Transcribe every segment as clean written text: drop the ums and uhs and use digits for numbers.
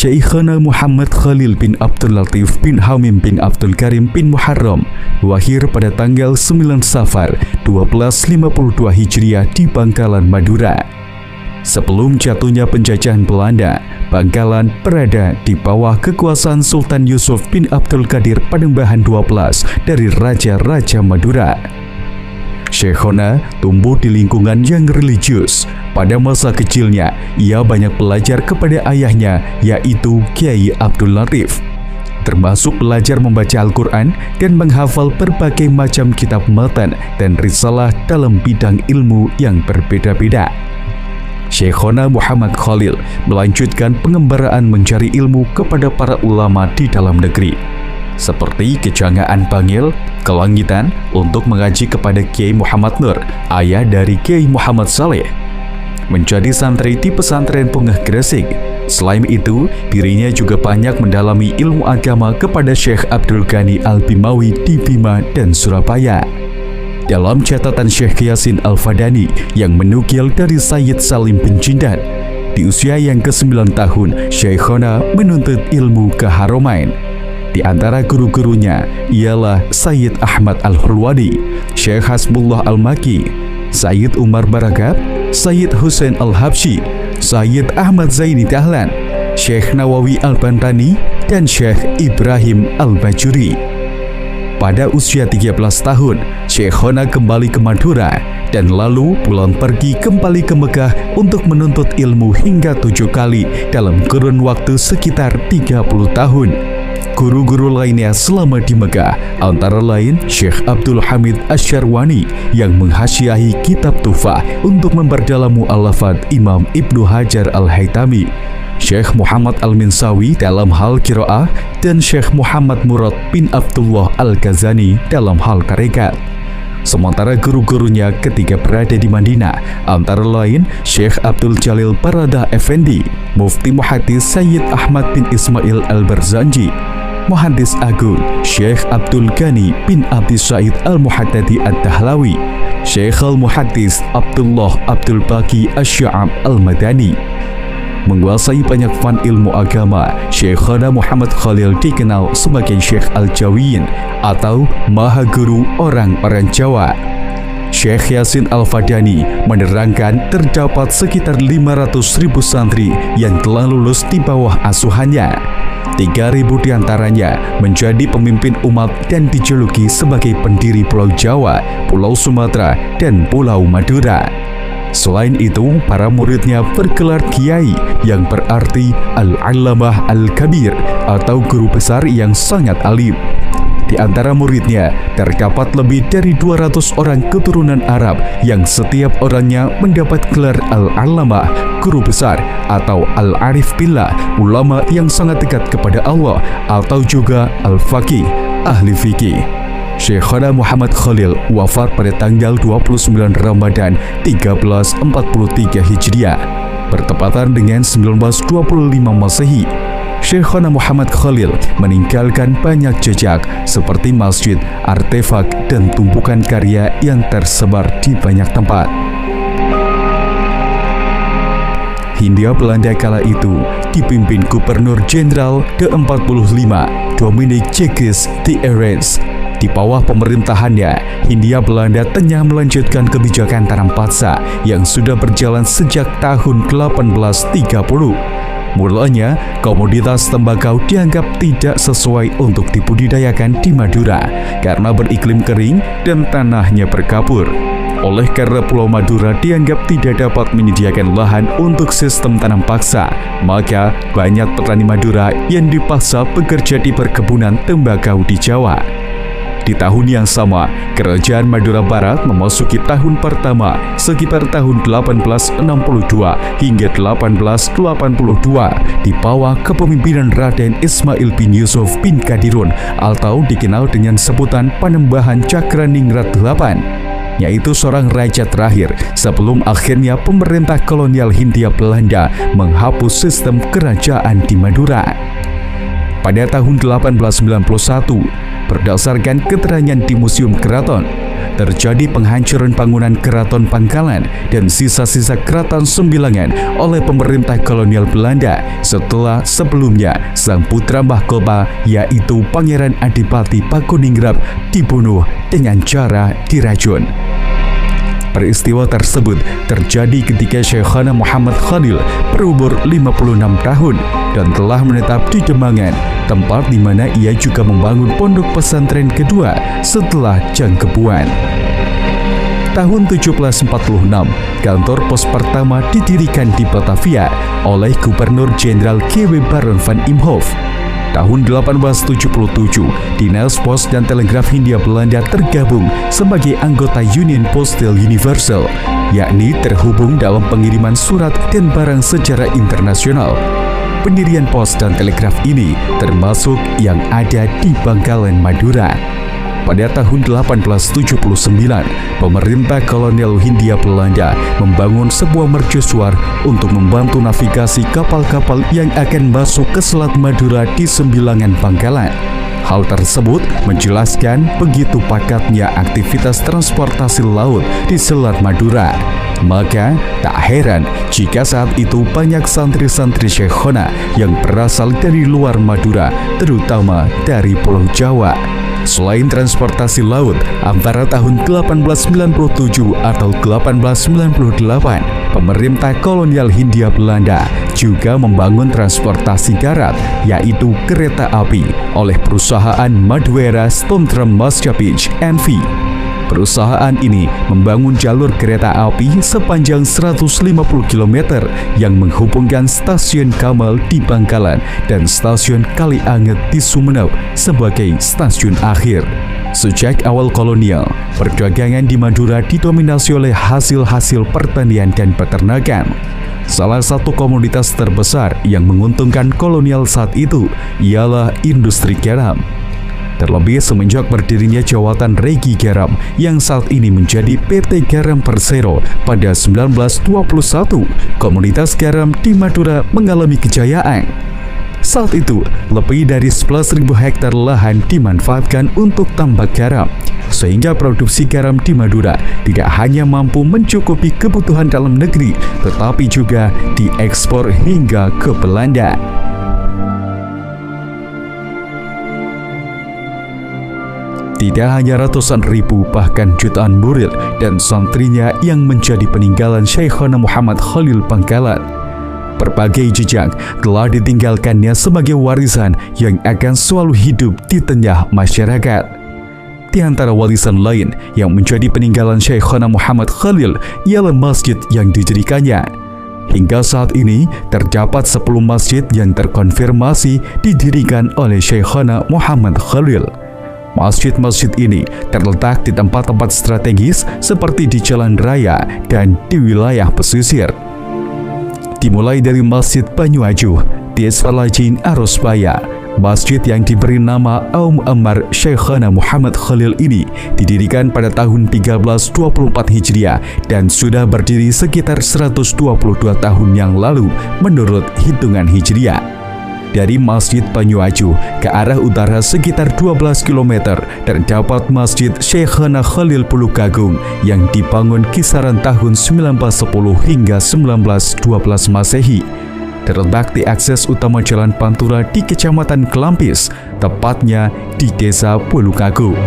Syekhana Muhammad Khalil bin Abdul Latif bin Hamim bin Abdul Karim bin Muharram lahir pada tanggal 9 Safar 1252 Hijriah di Bangkalan, Madura. Sebelum jatuhnya penjajahan Belanda, Bangkalan berada di bawah kekuasaan Sultan Yusuf bin Abdul Qadir Panembahan XII dari Raja-Raja Madura. Syekhona tumbuh di lingkungan yang religius. Pada masa kecilnya, ia banyak belajar kepada ayahnya, yaitu Kiai Abdul Latif, termasuk belajar membaca Al-Quran dan menghafal berbagai macam kitab matan dan risalah dalam bidang ilmu yang berbeda-beda. Syekhona Muhammad Khalil melanjutkan pengembaraan mencari ilmu kepada para ulama di dalam negeri, seperti Kejangaan Bangil, Kelangitan, untuk mengaji kepada Kiai Muhammad Nur, ayah dari Kiai Muhammad Saleh, menjadi santri di pesantren Pungah Gresik. Selain itu, dirinya juga banyak mendalami ilmu agama kepada Syekh Abdul Ghani Al-Bimawi di Bima dan Surabaya. Dalam catatan Syekh Yasin Al-Fadani yang menukil dari Sayyid Salim bin Jindan, di usia yang ke-9 tahun, Syekhona menuntut ilmu ke Haramain. Di antara guru-gurunya ialah Sayyid Ahmad Al-Hulwani, Syekh Hasbullah Al-Maki, Sayyid Umar Baragab, Sayyid Husain Al-Habsyi, Sayyid Ahmad Zaini Dahlan, Syekh Nawawi Al-Bantani, dan Syekh Ibrahim Al-Bajuri. Pada usia 13 tahun, Syekhona kembali ke Madura dan lalu pulang pergi kembali ke Mekah untuk menuntut ilmu hingga 7 kali dalam kurun waktu sekitar 30 tahun. Guru-guru lainnya selama di Mekah antara lain Syekh Abdul Hamid Asy-Syarwani yang menghasyiahi kitab Tufah untuk memperdalam mu'allafat Imam Ibnu Hajar Al-Haytami, Syekh Muhammad Al-Minsawi dalam hal qiraah, dan Syekh Muhammad Murad bin Abdullah Al-Ghazani dalam hal tarekat. Sementara guru-gurunya ketika berada di Madinah antara lain Syekh Abdul Jalil Barada Effendi, Mufti Muhaddis Sayyid Ahmad bin Ismail Al-Barzanji, Muhaddis Agung Syekh Abdul Ghani bin Abdi Said Al-Muhaddadi Ad-Dahlawi, Syekh Al-Muhaddis Abdullah Abdul Baqi Asy-Sya'ab Al-Madani. Menguasai banyak fan ilmu agama, Syekhona Muhammad Khalil dikenal sebagai Syekh Al-Jawiyin atau Maha Guru orang-orang Jawa. Syekh Yasin Al-Fadani menerangkan terdapat sekitar 500.000 santri yang telah lulus di bawah asuhannya. 3.000 diantaranya menjadi pemimpin umat dan dijuluki sebagai pendiri Pulau Jawa, Pulau Sumatera, dan Pulau Madura. Selain itu, para muridnya bergelar kiai yang berarti Al-Allamah Al-Kabir atau guru besar yang sangat alim. Di antara muridnya terdapat lebih dari 200 orang keturunan Arab yang setiap orangnya mendapat gelar Al-Allamah, guru besar, atau Al-Arif Billah, ulama yang sangat dekat kepada Allah, atau juga Al-Faqih, ahli fikih. Syekhona Muhammad Khalil wafat pada tanggal 29 Ramadan 1343 Hijriah, bertepatan dengan 1925 Masehi. Syekhona Muhammad Khalil meninggalkan banyak jejak seperti masjid, artefak, dan tumpukan karya yang tersebar di banyak tempat. Hindia Belanda kala itu dipimpin Gubernur Jenderal ke-45 Dominic Jekes de Arends. Di bawah pemerintahannya, Hindia Belanda tengah melanjutkan kebijakan tanam paksa yang sudah berjalan sejak tahun 1830. Mulanya, komoditas tembakau dianggap tidak sesuai untuk dibudidayakan di Madura karena beriklim kering dan tanahnya berkabur. Oleh karena Pulau Madura dianggap tidak dapat menyediakan lahan untuk sistem tanam paksa, maka banyak petani Madura yang dipaksa bekerja di perkebunan tembakau di Jawa. Di tahun yang sama, Kerajaan Madura Barat memasuki tahun pertama sekitar tahun 1862 hingga 1882 di bawah kepemimpinan Raden Ismail bin Yusuf bin Kadirun atau dikenal dengan sebutan Panembahan Cakraningrat VIII, yaitu seorang raja terakhir sebelum akhirnya pemerintah kolonial Hindia Belanda menghapus sistem kerajaan di Madura. Pada tahun 1891, berdasarkan keterangan di Museum Keraton, terjadi penghancuran bangunan Keraton Bangkalan dan sisa-sisa Keraton Sembilangan oleh pemerintah kolonial Belanda setelah sebelumnya sang putra mahkota yaitu Pangeran Adipati Pakuningrap dibunuh dengan cara diracun. Peristiwa tersebut terjadi ketika Syekhona Muhammad Khalil berumur 56 tahun dan telah menetap di Demangan, tempat di mana ia juga membangun pondok pesantren kedua setelah Jangkebuan. Tahun 1746, kantor pos pertama didirikan di Batavia oleh Gubernur Jenderal G.W. Baron van Imhoff. Tahun 1877, Dinas Pos dan Telegraf Hindia Belanda tergabung sebagai anggota Union Postal Universal, yakni terhubung dalam pengiriman surat dan barang secara internasional. Pendirian pos dan telegraf ini termasuk yang ada di Bangkalan, Madura. Pada tahun 1879, pemerintah kolonial Hindia Belanda membangun sebuah mercusuar untuk membantu navigasi kapal-kapal yang akan masuk ke Selat Madura di Sembilangan Bangkalan. Hal tersebut menjelaskan begitu pakatnya aktivitas transportasi laut di Selat Madura. Maka tak heran jika saat itu banyak santri-santri Syekhona yang berasal dari luar Madura, terutama dari Pulau Jawa. Selain transportasi laut, antara tahun 1897 atau 1898, pemerintah kolonial Hindia Belanda juga membangun transportasi darat, yaitu kereta api, oleh perusahaan Maduera Stontram Maskapij NV. Perusahaan ini membangun jalur kereta api sepanjang 150 km yang menghubungkan stasiun Kamal di Bangkalan dan stasiun Kalianget di Sumeneb sebagai stasiun akhir. Sejak awal kolonial, perdagangan di Madura didominasi oleh hasil-hasil pertanian dan peternakan. Salah satu komoditas terbesar yang menguntungkan kolonial saat itu ialah industri garam. Terlebih semenjak berdirinya Jawatan Regi Garam yang saat ini menjadi PT Garam Persero pada 1921, komoditas garam di Madura mengalami kejayaan. Saat itu, lebih dari 11.000 hektar lahan dimanfaatkan untuk tambak garam, sehingga produksi garam di Madura tidak hanya mampu mencukupi kebutuhan dalam negeri, tetapi juga diekspor hingga ke Belanda. Tidak hanya ratusan ribu, bahkan jutaan murid dan santrinya yang menjadi peninggalan Syekhona Muhammad Khalil Bangkalan. Berbagai jejak telah ditinggalkannya sebagai warisan yang akan selalu hidup di tengah masyarakat. Di antara warisan lain yang menjadi peninggalan Syekhona Muhammad Khalil ialah masjid yang didirikannya. Hingga saat ini terdapat 10 masjid yang terkonfirmasi didirikan oleh Syekhona Muhammad Khalil. Masjid-masjid ini terletak di tempat-tempat strategis seperti di jalan raya dan di wilayah pesisir. Dimulai dari Masjid Banyuajuh, Desa Lajin Arosbaya, masjid yang diberi nama Aum Ammar Syekhona Muhammad Khalil ini didirikan pada tahun 1324 Hijriah dan sudah berdiri sekitar 122 tahun yang lalu menurut hitungan Hijriah. Dari Masjid Banyuajuh ke arah utara sekitar 12 km terdapat Masjid Syekhona Khalil Pulukagung yang dibangun kisaran tahun 1910 hingga 1912 Masehi. Terletak di akses utama Jalan Pantura di Kecamatan Kelampis, tepatnya di Desa Pulukagung.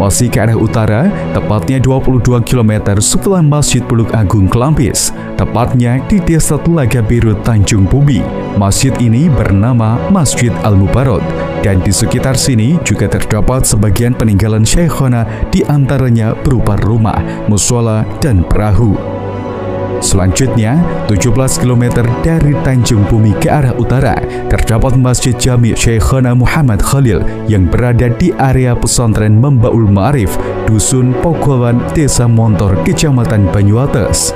Masih ke arah utara, tepatnya 22 km setelah Masjid Puluk Agung Kelampis, tepatnya di Desa Telaga Biru Tanjung Bumi. Masjid ini bernama Masjid Al-Mubarok, dan di sekitar sini juga terdapat sebagian peninggalan Syekhona, di antaranya berupa rumah, mushola, dan perahu. Selanjutnya, 17 km dari Tanjung Bumi ke arah utara, terdapat Masjid Jami' Syekhona Muhammad Khalil yang berada di area pesantren Membaul Ma'arif, Dusun Pogolan, Desa Montor, Kecamatan Banyuates.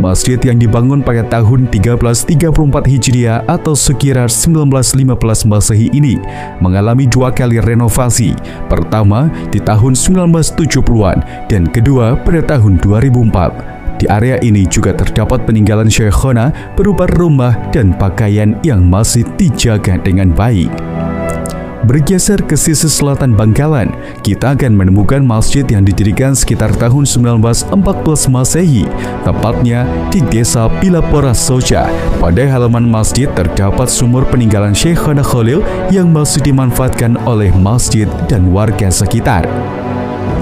Masjid yang dibangun pada tahun 1334 Hijriah atau sekitar 1915 Masehi ini mengalami 2 kali renovasi. Pertama di tahun 1970-an dan kedua pada tahun 2004. Di area ini juga terdapat peninggalan Syekhona berupa rumah dan pakaian yang masih dijaga dengan baik. Bergeser ke sisi selatan Bangkalan, kita akan menemukan masjid yang didirikan sekitar tahun 1914 Masehi, tepatnya di Desa Pilapora Soja. Pada halaman masjid terdapat sumur peninggalan Syekhona Khalil yang masih dimanfaatkan oleh masjid dan warga sekitar.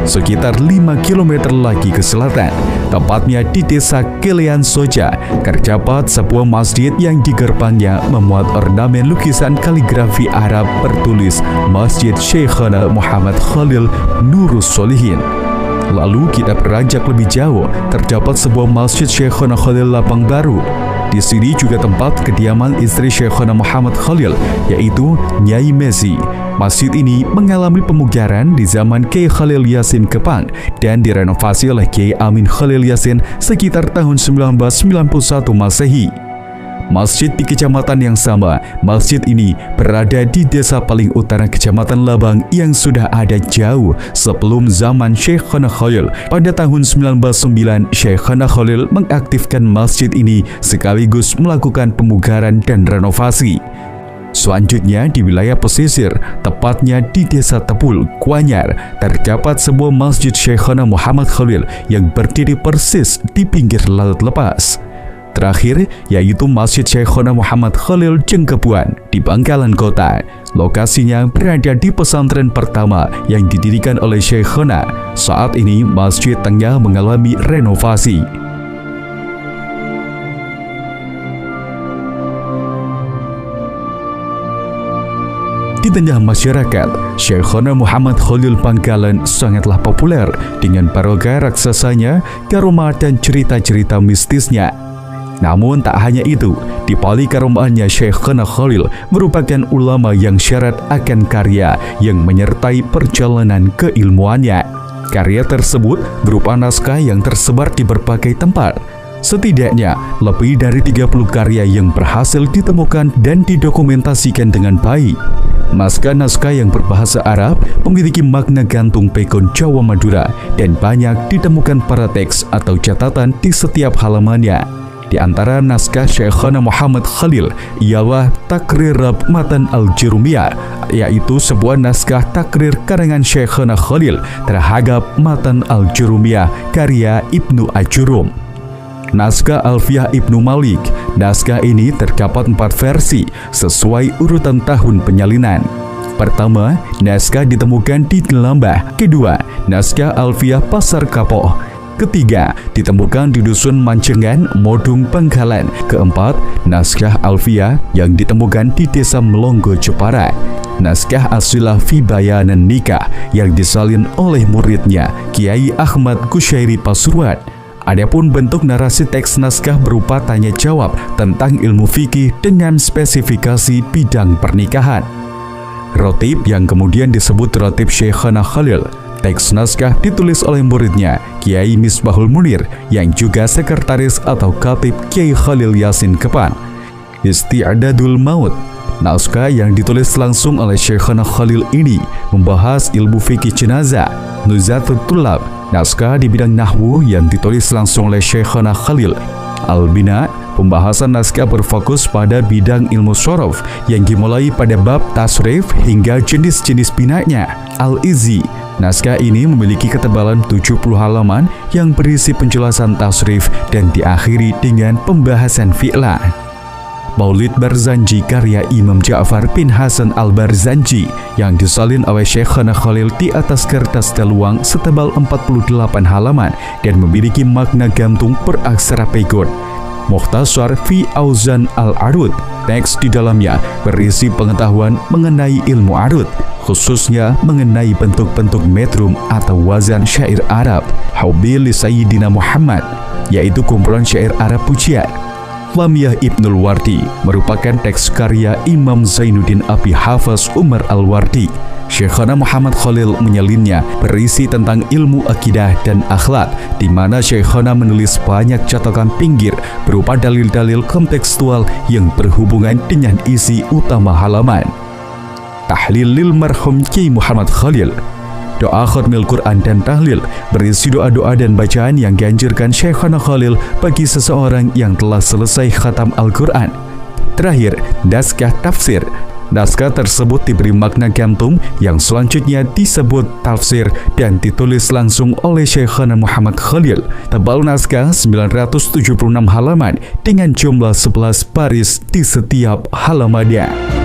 Sekitar 5 km lagi ke selatan, tepatnya di Desa Kelean Soja, terdapat sebuah masjid yang di gerbangnya memuat ornamen lukisan kaligrafi Arab bertulis Masjid Syekhona Muhammad Khalil Nurus Solihin. Lalu kita beranjak lebih jauh, terdapat sebuah Masjid Syekhona Khalil Lapang Baru. Di sini juga tempat kediaman istri Syekhona Muhammad Khalil, yaitu Nyai Mezi. Masjid ini mengalami pemugaran di zaman Kiai Khalil Yasin Kepang dan direnovasi oleh Kiai Amin Khalil Yasin sekitar tahun 1991 Masehi. Masjid di kecamatan yang sama, masjid ini berada di desa paling utara Kecamatan Labang yang sudah ada jauh sebelum zaman Syekhona Khalil. Pada tahun 1909, Syekhona Khalil mengaktifkan masjid ini sekaligus melakukan pemugaran dan renovasi. Selanjutnya di wilayah pesisir, tepatnya di Desa Tepul, Kuanyar, terdapat sebuah Masjid Syekhona Muhammad Khalil yang berdiri persis di pinggir laut lepas. Terakhir, yaitu Masjid Syekhona Muhammad Khalil Jengkebuan di Bangkalan Kota. Lokasinya berada di pesantren pertama yang didirikan oleh Syekhona. Saat ini, masjid tengah mengalami renovasi. Di tengah masyarakat, Syekhona Muhammad Khalil Bangkalan sangatlah populer dengan barokah raksasanya, karomah dan cerita-cerita mistisnya. Namun tak hanya itu, di balik karomahannya Syekhona Khalil merupakan ulama yang syarat akan karya yang menyertai perjalanan keilmuannya. Karya tersebut berupa naskah yang tersebar di berbagai tempat. Setidaknya lebih dari 30 karya yang berhasil ditemukan dan didokumentasikan dengan baik. Naskah-naskah yang berbahasa Arab memiliki makna gantung pegon Jawa Madura dan banyak ditemukan para teks atau catatan di setiap halamannya. Di antara naskah Syekhona Muhammad Khalil ialah Takrir Matan Al-Jurumiyah, yaitu sebuah naskah takrir karangan Syekhona Khalil terhadap Matan Al-Jurumiyah karya Ibnu Ajurum. Naskah Alfiyah Ibnu Malik. Naskah ini terdapat 4 versi sesuai urutan tahun penyalinan. Pertama, naskah ditemukan di Gelambah. Kedua, naskah Alfiyah Pasar Kapoh. Ketiga, ditemukan di Dusun Mancengan, Modung, Bangkalan. Keempat, naskah Alfiyah yang ditemukan di Desa Melonggo, Jepara. Naskah Asilah fi Bayanan Nikah yang disalin oleh muridnya Kiai Ahmad Kusyairi Pasuruan. Adapun bentuk narasi teks naskah berupa tanya jawab tentang ilmu fikih dengan spesifikasi bidang pernikahan. Rotib yang kemudian disebut Rotib Syekhona Khalil. Teks naskah ditulis oleh muridnya Kiai Misbahul Munir yang juga sekretaris atau khatib Kiai Khalil Yasin Kepang. Isti'adadul Maut. Naskah yang ditulis langsung oleh Syekhona Khalil ini membahas ilmu fikih jenazah. Nuzatul Tulab. Naskah di bidang nahwu yang ditulis langsung oleh Syekhona Khalil. Al-Bina. Pembahasan naskah berfokus pada bidang ilmu shorof yang dimulai pada bab tasrif hingga jenis-jenis binanya. Al-Izzi. Naskah ini memiliki ketebalan 70 halaman yang berisi penjelasan tasrif dan diakhiri dengan pembahasan fi'lah. Maulid Barzanji karya Imam Ja'far bin Hasan Al-Barzanji yang disalin oleh Syekhona Khalil di atas kertas daluang setebal 48 halaman dan memiliki makna gantung beraksara pegon. Mukhtasar fi Auzan Al-Arud. Teks di dalamnya berisi pengetahuan mengenai ilmu arud, khususnya mengenai bentuk-bentuk metrum atau wazan syair Arab. Hubbil li Sayyidina Muhammad, yaitu kumpulan syair Arab pujian. Lamiyah Ibnul Wardi merupakan teks karya Imam Zainuddin Abi Hafaz Umar Al-Wardi. Syekhona Muhammad Khalil menyalinnya berisi tentang ilmu akidah dan akhlak, di mana Syekhona menulis banyak catatan pinggir berupa dalil-dalil kontekstual yang berhubungan dengan isi utama halaman. Tahlil lil marhum Kiai Muhammad Khalil. Doa khatmil Quran dan tahlil berisi doa-doa dan bacaan yang dianjurkan Syekhona Khalil bagi seseorang yang telah selesai khatam Al-Quran. Terakhir, naskah tafsir. Naskah tersebut diberi makna cantum yang selanjutnya disebut tafsir dan ditulis langsung oleh Syekhana Muhammad Khalil. Tebal naskah 976 halaman dengan jumlah 11 baris di setiap halamannya.